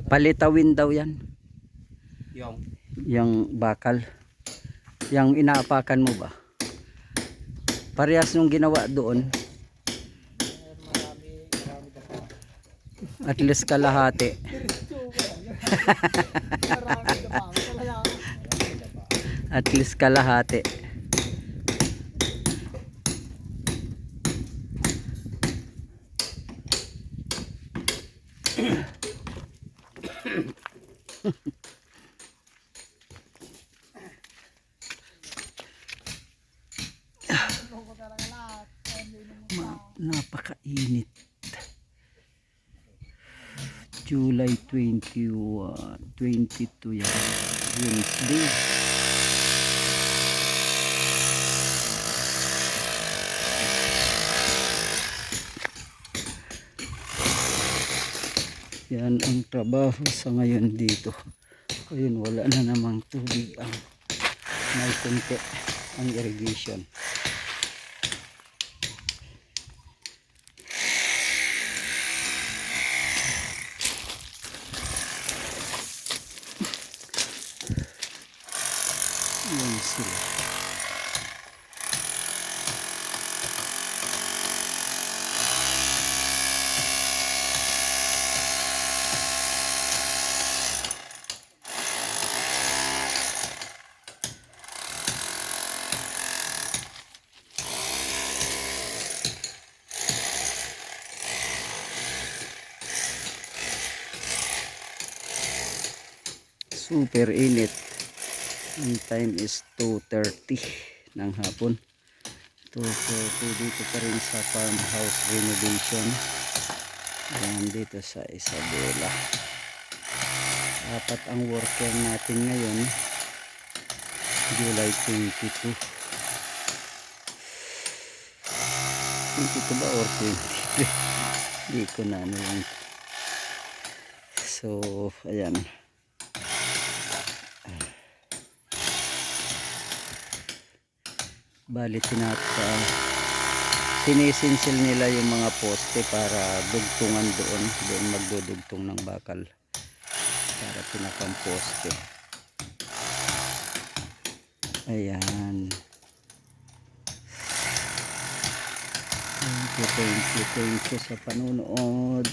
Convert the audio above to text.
Palitawin daw yan. Yung bakal. Yung inaapakan mo ba? Parehas nung ginawa doon. At least kalahati. At least kalahati. Napakainit. July 21, 22 yan. Wednesday. Yan ang trabaho sa ngayon dito. Ayun, wala na namang tubig. May konti ang irrigation. Yan sila. Super init. Ang time is 2:30 ng hapon. 2:30 dito pa rin sa farmhouse renovation. Ayan, dito sa Isabela. Apat ang worker natin ngayon. July 22. 22 ba or 23? Hindi ko na ano lang. So, ayan. Bali sinisinsil nila yung mga poste para dugtungan doon magdudugtong ng bakal para pinakang poste. Ayan, thank you sa panunood.